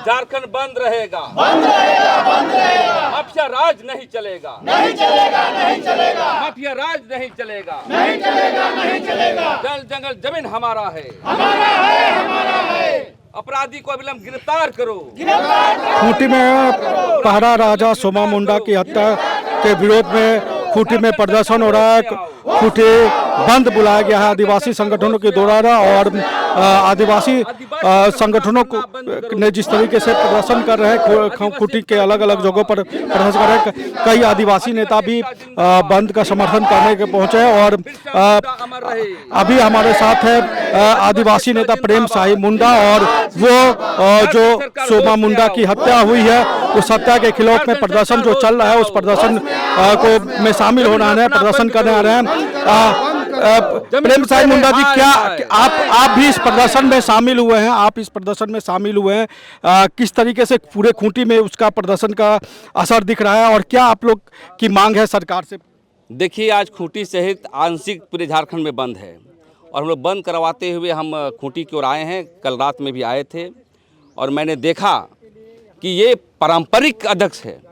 झारखंड बंद रहेगा, माफिया राज नहीं चलेगा, माफिया राज नहीं चलेगा, जल जंगल जमीन हमारा है, अपराधी को अविलंब गिरफ्तार करो। खूंटी में पहरा राजा सोमा मुंडा की हत्या के विरोध में खूंटी में प्रदर्शन हो रहा है। खूंटी बंद बुलाया गया है आदिवासी संगठनों के द्वारा और आदिवासी संगठनों को ने जिस तरीके से प्रदर्शन कर रहे हैं, खूंटी के अलग अलग जगहों पर प्रदर्शन कर रहे हैं। कई आदिवासी नेता भी बंद का समर्थन करने के पहुंचे हैं और अभी हमारे साथ है आदिवासी नेता प्रेम साई मुंडा और वो जो सोमा मुंडा की हत्या हुई है उस हत्या के खिलाफ में प्रदर्शन जो चल रहा है उस प्रदर्शन को में शामिल होना है, प्रदर्शन करने आ रहे हैं। प्रेम साई मुंडा जी, क्या आप भी इस प्रदर्शन में शामिल हुए हैं? आप इस प्रदर्शन में शामिल हुए हैं, किस तरीके से पूरे खूंटी में उसका प्रदर्शन का असर दिख रहा है और क्या आप लोग की मांग है सरकार से? देखिए, आज खूंटी सहित आंशिक पूरे झारखंड में बंद है और हम लोग बंद करवाते हुए हम खूंटी की ओर आए हैं। कल रात में भी आए थे और मैंने देखा कि ये पारंपरिक अध्यक्ष है,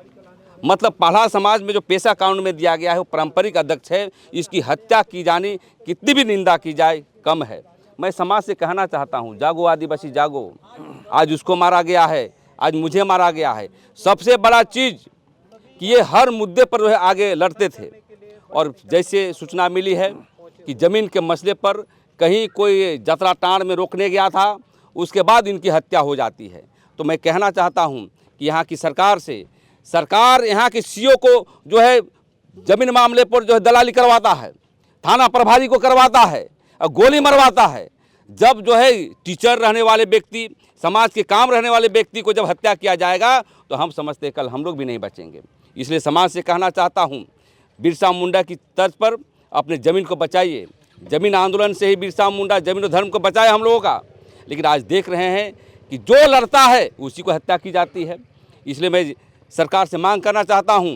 मतलब पाला समाज में जो पेशा कानून में दिया गया है वो पारंपरिक अध्यक्ष है। इसकी हत्या की जानी कितनी भी निंदा की जाए कम है। मैं समाज से कहना चाहता हूँ, जागो आदिवासी जागो। आज उसको मारा गया है, आज मुझे मारा गया है। सबसे बड़ा चीज़ कि ये हर मुद्दे पर आगे लड़ते थे और जैसे सूचना मिली है कि ज़मीन के मसले पर कहीं कोई जतरा टाण में रोकने गया था, उसके बाद इनकी हत्या हो जाती है। तो मैं कहना चाहता हूँ कि यहाँ की सरकार से, सरकार यहाँ के सीओ को जो है जमीन मामले पर जो है दलाली करवाता है, थाना प्रभारी को करवाता है और गोली मरवाता है। जब जो है टीचर रहने वाले व्यक्ति, समाज के काम रहने वाले व्यक्ति को जब हत्या किया जाएगा तो हम समझते कल हम लोग भी नहीं बचेंगे। इसलिए समाज से कहना चाहता हूँ, बिरसा मुंडा की तर्ज पर अपने ज़मीन को बचाइए। ज़मीन आंदोलन से ही बिरसा मुंडा जमीन और धर्म को बचाया हम लोगों का, लेकिन आज देख रहे हैं कि जो लड़ता है उसी को हत्या की जाती है। इसलिए मैं सरकार से मांग करना चाहता हूं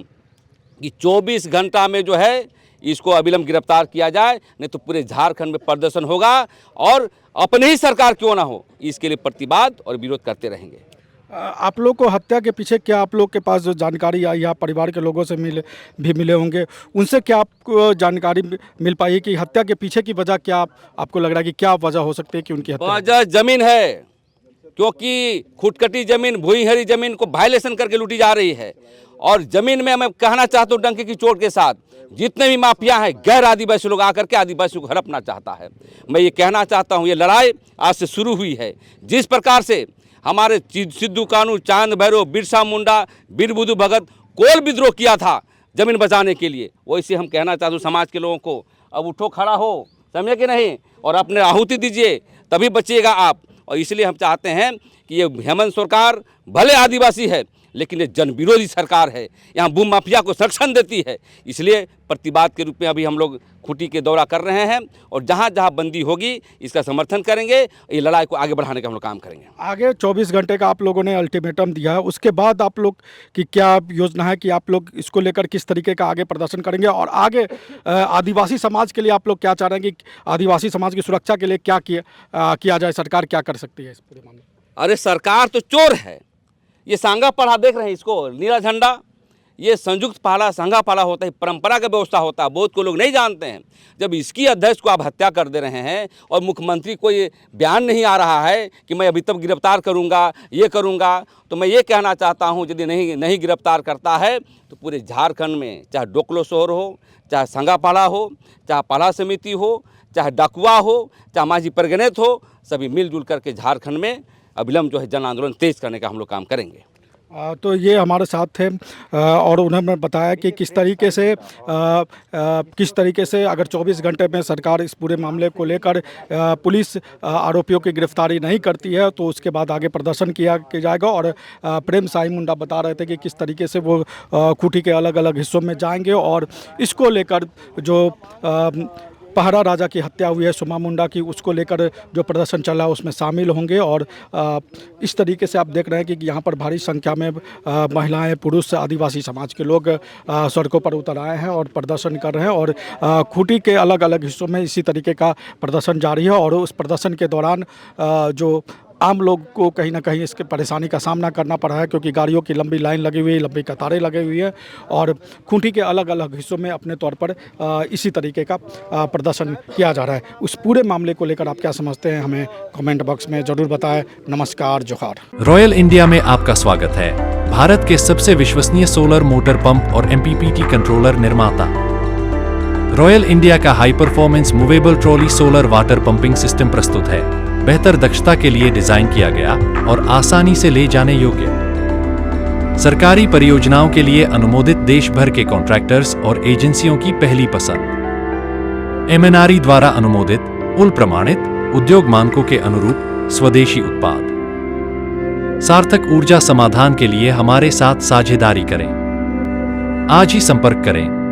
कि 24 घंटा में जो है इसको अविलंब गिरफ्तार किया जाए, नहीं तो पूरे झारखंड में प्रदर्शन होगा और अपनी ही सरकार क्यों ना हो इसके लिए प्रतिवाद और विरोध करते रहेंगे। आप लोग को हत्या के पीछे क्या आप लोग के पास जो जानकारी आई या परिवार के लोगों से मिले होंगे, उनसे क्या आपको जानकारी मिल पाई कि हत्या के पीछे की वजह क्या आपको लग रहा है कि क्या वजह हो सकती है कि उनकी हत्या? वजह जमीन है, क्योंकि खुटकटी ज़मीन, भूईहरी ज़मीन को वायलेशन करके लूटी जा रही है। और ज़मीन में मैं कहना चाहता हूँ डंके की चोट के साथ, जितने भी माफिया हैं गैर आदिवासी लोग आकर के आदिवासियों को हड़पना चाहता है। मैं ये कहना चाहता हूँ, ये लड़ाई आज से शुरू हुई है। जिस प्रकार से हमारे सिद्धू कानू, चांद भैरव, बिरसा मुंडा, वीर बुद्धू भगत कोल विद्रोह किया था ज़मीन बचाने के लिए, वैसे हम कहना चाहते हैं समाज के लोगों को, अब उठो खड़ा हो, समझे कि नहीं, और अपने आहुति दीजिए, तभी बचिएगा आप। और इसलिए हम चाहते हैं कि ये हेमंत सरकार भले आदिवासी है लेकिन ये जन विरोधी सरकार है, यहाँ भू माफिया को संरक्षण देती है। इसलिए प्रतिवाद के रूप में अभी हम लोग खूंटी के दौरा कर रहे हैं और जहाँ जहाँ बंदी होगी इसका समर्थन करेंगे। ये लड़ाई को आगे बढ़ाने का हम लोग काम करेंगे। आगे 24 घंटे का आप लोगों ने अल्टीमेटम दिया है, उसके बाद आप लोग की क्या योजना है कि आप लोग इसको लेकर किस तरीके का आगे प्रदर्शन करेंगे और आगे आदिवासी समाज के लिए आप लोग क्या चाह रहे हैं कि आदिवासी समाज की सुरक्षा के लिए क्या किया जाए, सरकार क्या कर सकती है इस पूरे मामले? अरे सरकार तो चोर है। ये सांगा पाला देख रहे हैं, इसको नीला झंडा, ये संयुक्त पाला सांगा पाला होता है, परंपरा का व्यवस्था होता है, बहुत को लोग नहीं जानते हैं। जब इसकी अध्यक्ष को आप हत्या कर दे रहे हैं और मुख्यमंत्री को ये बयान नहीं आ रहा है कि मैं अभी तक गिरफ्तार करूंगा, ये करूंगा, तो मैं ये कहना चाहता हूं यदि नहीं गिरफ्तार करता है तो पूरे झारखंड में चाहे डोकलो शहर हो, चाहे सांगा पाला हो, चाहे पाला समिति हो, चाहे डाकुआ हो, चाहे माझी परगनेत हो, सभी मिलजुल करके झारखंड में अविलंब जो है जन आंदोलन तेज करने का हम लोग काम करेंगे। तो ये हमारे साथ थे और उन्होंने बताया कि किस तरीके से अगर 24 घंटे में सरकार इस पूरे मामले को लेकर पुलिस आरोपियों की गिरफ्तारी नहीं करती है तो उसके बाद आगे प्रदर्शन किया जाएगा। और प्रेम साई मुंडा बता रहे थे कि किस तरीके से वो खूंटी के अलग अलग हिस्सों में जाएंगे और इसको लेकर जो पहरा राजा की हत्या हुई है सोमा मुंडा की, उसको लेकर जो प्रदर्शन चला है उसमें शामिल होंगे। और इस तरीके से आप देख रहे हैं कि यहाँ पर भारी संख्या में महिलाएं, पुरुष, आदिवासी समाज के लोग सड़कों पर उतर आए हैं और प्रदर्शन कर रहे हैं। और खूंटी के अलग अलग हिस्सों में इसी तरीके का प्रदर्शन जारी है और उस प्रदर्शन के दौरान जो आम लोग को कहीं ना कहीं इसके परेशानी का सामना करना पड़ा है, क्योंकि गाड़ियों की लंबी लाइन लगी हुई है, लंबी कतारें लगी हुई है और खूंटी के अलग अलग हिस्सों में अपने तौर पर इसी तरीके का प्रदर्शन किया जा रहा है। उस पूरे मामले को लेकर आप क्या समझते हैं, हमें कमेंट बॉक्स में ज़रूर बताएं। नमस्कार, जोहार। रॉयल इंडिया में आपका स्वागत है, भारत के सबसे विश्वसनीय सोलर मोटर पंप और MPPT कंट्रोलर निर्माता। रॉयल इंडिया का high performance movable trolley solar water pumping system प्रस्तुत है। बेहतर दक्षता के लिए डिजाइन किया गया और आसानी से ले जाने योग्य। सरकारी परियोजनाओं के लिए अनुमोदित देश भर के कॉन्ट्रैक्टर्स और एजेंसियों की पहली पसंद। MNRE द्वारा अनुमोदित, उल प्रमाणित, उद्योग मानकों के अनुरूप स्वदेशी उत्पाद। सार्थक ऊर्जा समाधान के लिए हमारे साथ साझेदारी करें। आज ही संपर्क करें।